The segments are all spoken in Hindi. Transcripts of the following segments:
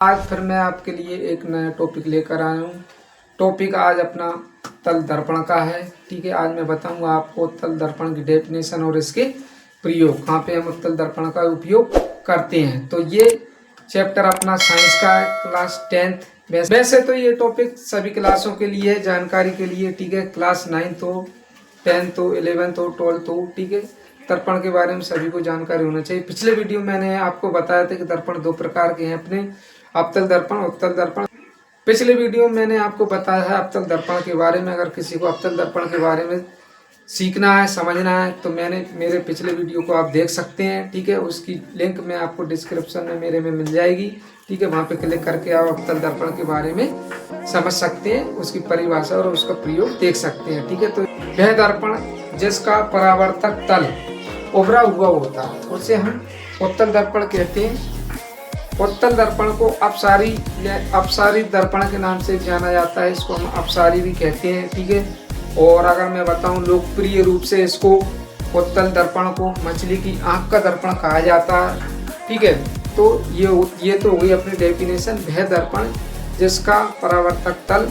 आज फिर मैं आपके लिए एक नया टॉपिक लेकर आया हूँ। टॉपिक आज अपना तल दर्पण का है। ठीक है, आज मैं बताऊंगा आपको उत्तल दर्पण की डेफिनेशन और इसके प्रयोग, कहाँ पे हम उत्तल दर्पण का उपयोग करते हैं। तो ये चैप्टर अपना साइंस का है, क्लास 10th। वैसे तो ये टॉपिक सभी क्लासों के लिए है, जानकारी के लिए। ठीक है, क्लास 9th हो, 10th हो, 11th हो, 12th हो। ठीक है, दर्पण के बारे में सभी को जानकारी होना चाहिए। पिछले वीडियो में मैंने आपको बताया था कि दर्पण दो प्रकार के हैं, अपने अवतल दर्पण, उत्तल दर्पण। पिछले वीडियो में मैंने आपको बताया है अवतल दर्पण के बारे में। अगर किसी को अवतल दर्पण के बारे में सीखना है, समझना है, तो मेरे पिछले वीडियो को आप देख सकते हैं। ठीक है, उसकी लिंक मैं आपको डिस्क्रिप्शन में मेरे में मिल जाएगी। ठीक है, वहाँ पे क्लिक करके आप अवतल दर्पण के बारे में समझ सकते हैं, उसकी परिभाषा और उसका प्रयोग देख सकते हैं। ठीक है, तो वह दर्पण जिसका परावर्तक तल उभरा हुआ होता है उसे हम उत्तल दर्पण कहते हैं। उत्तल दर्पण को अपसारी दर्पण के नाम से जाना जाता है, इसको हम अपसारी भी कहते हैं। ठीक है, और अगर मैं बताऊं लोकप्रिय रूप से इसको उत्तल दर्पण को मछली की आंख का दर्पण कहा जाता है। ठीक है, तो ये तो हो गई अपनी डेफिनेशन। वह दर्पण जिसका परावर्तक तल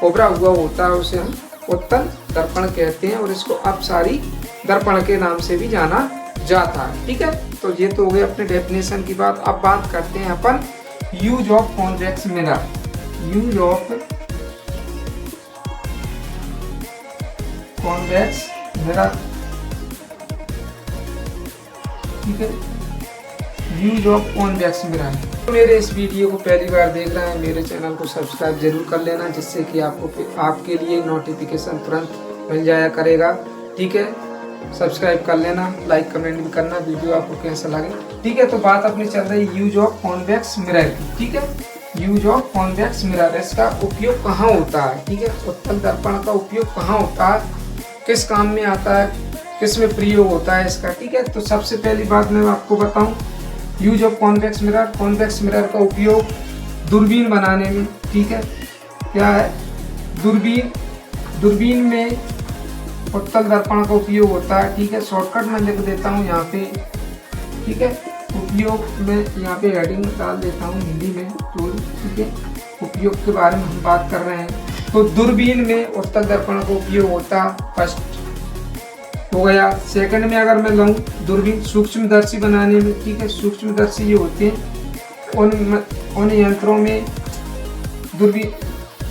उभरा हुआ होता है उसे हम उत्तल दर्पण कहते हैं, और इसको अपसारी दर्पण के नाम से भी जाना जाता है। ठीक है, तो ये तो हो गई अपने डेफिनेशन की बात। अब बात करते हैं अपन use of convex mirror. Use of convex mirror. ठीक है, यूज ऑफ कॉन्वेक्स मिरर। तो मेरे इस वीडियो को पहली बार देख रहे हैं, मेरे चैनल को सब्सक्राइब जरूर कर लेना, जिससे कि आपके लिए नोटिफिकेशन तुरंत मिल जाया करेगा। ठीक है, सब्सक्राइब कर लेना, लाइक कमेंट भी करना, वीडियो आपको कैसा लगे। ठीक है, तो बात अपनी चल रही है यूज ऑफ कॉन्वेक्स मिरर की। ठीक है, यूज ऑफ कॉन्वेक्स मिरर, इसका उपयोग कहाँ होता है। ठीक है, उत्तल दर्पण का उपयोग कहाँ होता है, किस काम में आता है, किस में प्रयोग होता है इसका। ठीक है, तो सबसे पहली बात मैं आपको बताऊं use of convex mirror. Convex mirror का उपयोग दूरबीन बनाने में। ठीक है, क्या है, दूरबीन में उत्तल दर्पण का उपयोग होता है। ठीक है, शॉर्टकट में लिख देता हूँ यहाँ पे। ठीक है, उपयोग में यहाँ पे हेडिंग डाल देता हूँ हिंदी में तो। ठीक है, उपयोग के बारे में हम बात कर रहे हैं। तो दूरबीन में उत्तल दर्पण का उपयोग होता, फर्स्ट हो गया। सेकंड में अगर मैं लूँ दूरबीन सूक्ष्मदर्शी बनाने में। ठीक है, सूक्ष्मदर्शी ये होते हैं उन यंत्रों में, दूरबीन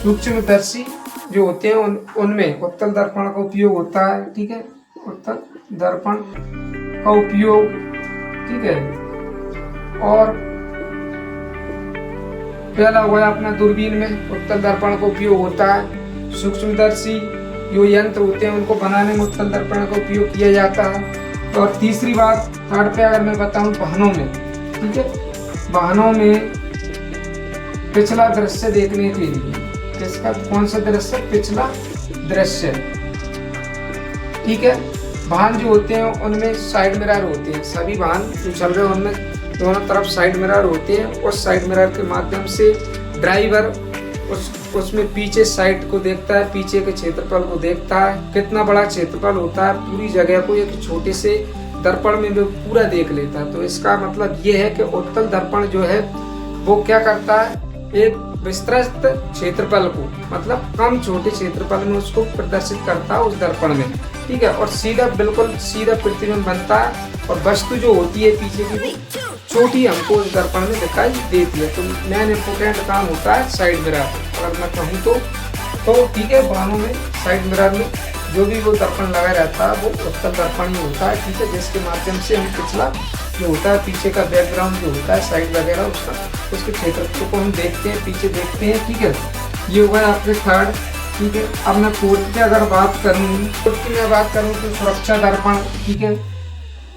सूक्ष्मदर्शी जो होते हैं उनमें उत्तल दर्पण का उपयोग होता है। ठीक है, उत्तल दर्पण का उपयोग। ठीक है, और पहला हुआ अपना दूरबीन में उत्तल दर्पण का उपयोग होता है। सूक्ष्मदर्शी जो यंत्र होते हैं उनको बनाने में उत्तल दर्पण का उपयोग किया जाता है। और तीसरी बात, थर्ड पे अगर मैं बताऊं वाहनों में। ठीक है, वाहनों में पिछला दृश्य देखने के लिए, इसका कौन सा दृश्य, पिछला दृश्य। ठीक है, वाहन जो होते हैं उनमें साइड मिरर होते हैं। सभी वाहन जो चल रहे हैं उनमें दोनों तरफ साइड मिरर होते हैं। उस साइड मिरर के माध्यम से ड्राइवर उसमें पीछे साइड को देखता है, पीछे के क्षेत्रफल को देखता है, कितना बड़ा क्षेत्रफल होता है, पूरी जगह को एक छोटे से दर्पण में वो पूरा देख लेता है। तो इसका मतलब ये है कि उत्तल दर्पण जो है वो क्या करता है, एक विस्तृत क्षेत्रफल को, मतलब कम छोटे क्षेत्रफल में उसको प्रदर्शित करता है उस दर्पण में। ठीक है, और बिल्कुल सीधा प्रतिबिंब बनता है, और वस्तु जो होती है पीछे की छोटी हमको उस दर्पण में दिखाई देती है। तो मेन इम्पोर्टेंट काम होता है साइड मिरर, अगर मैं कहूँ तो। ठीक है, वाहनों में साइड मिरर में जो भी वो दर्पण लगा रहता है वो उत्तल दर्पण ही होता है। ठीक है, जिसके माध्यम से हम पिछला जो होता है, पीछे का बैकग्राउंड जो होता है, साइड वगैरह उसके क्षेत्र को हम देखते हैं, पीछे देखते हैं। ठीक है, ये हुआ आपके थर्ड। ठीक है, अब मैं फोर्थ की अगर बात करूँ, तो सुरक्षा दर्पण। ठीक है,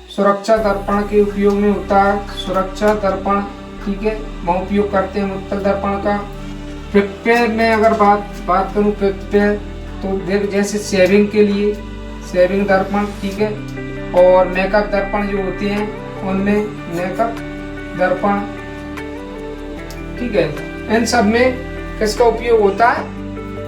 सुरक्षा दर्पण के उपयोग में होता है सुरक्षा दर्पण। ठीक है, वह उपयोग करते हैं उत्तल दर्पण का। फिफ्थ पे में अगर बात करूँ, फिफ्थ पे तो देख, जैसे शेविंग के लिए शेविंग दर्पण। ठीक है, और मेकअप दर्पण जो होते हैं उनमें मेकअप दर्पण। ठीक है, इन सब में किसका उपयोग होता है,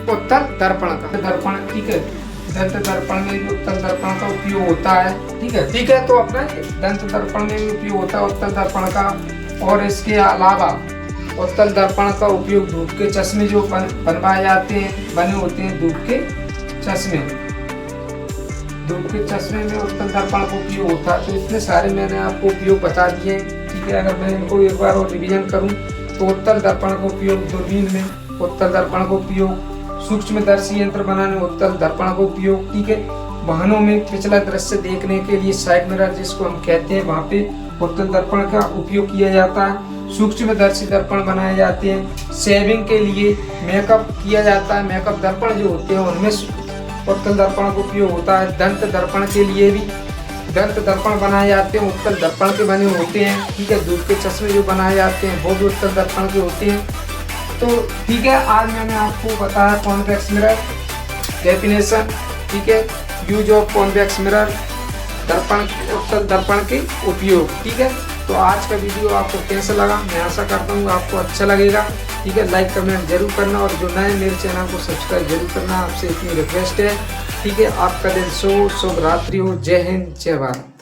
उत्तल दर्पण का दर्पण। ठीक है, दंत दर्पण में भी उत्तल दर्पण का उपयोग होता है। ठीक है, तो अपना दंत दर्पण में भी उपयोग होता है उत्तल दर्पण का। और इसके अलावा उत्तल दर्पण का उपयोग धूप के चश्मे जो बनवाए जाते हैं, बने होते हैं धूप के चश्मे, धूप के चश्मे में उत्तल दर्पण का उपयोग होता है। तो इतने सारे मैंने आपको उपयोग बता दिए, ठीक है। अगर मैं इनको एक बार और रिवीजन करूं तो उत्तल दर्पण का उपयोग दूरबीन में, उत्तल दर्पण का उपयोग सूक्ष्मदर्शी यंत्र बनाने में, उत्तल दर्पण का उपयोग, ठीक है, वाहनों में पिछला दृश्य देखने के लिए साइड मिरर जिसको हम कहते हैं, वहाँ पे उत्तल दर्पण का उपयोग किया जाता है। सूक्ष्मदर्शी दर्पण बनाए जाते हैं। शेविंग के लिए मेकअप किया जाता है, मेकअप दर्पण जो होते हैं उनमें उत्तल दर्पण का उपयोग होता है। दंत दर्पण के लिए भी दंत दर्पण बनाए जाते हैं, उत्तल दर्पण के बने होते हैं, ठीक है। धूप के चश्मे जो बनाए जाते हैं वो भी उत्तल दर्पण के होते हैं। तो ठीक है, आज मैंने आपको बताया कॉन्वेक्स मिरर डेफिनेशन, ठीक है, यूज ऑफ कॉन्वेक्स मिरर, दर्पण, उत्तल दर्पण के उपयोग, ठीक है। तो आज का वीडियो आपको कैसा लगा, मैं आशा करता हूँ आपको अच्छा लगेगा, ठीक है। लाइक कमेंट जरूर करना और जो नए मेरे चैनल को सब्सक्राइब जरूर करना, आपसे इतनी रिक्वेस्ट है, ठीक है। आपका दिन शुभ रात्रि हो। जय हिंद, जय भारत।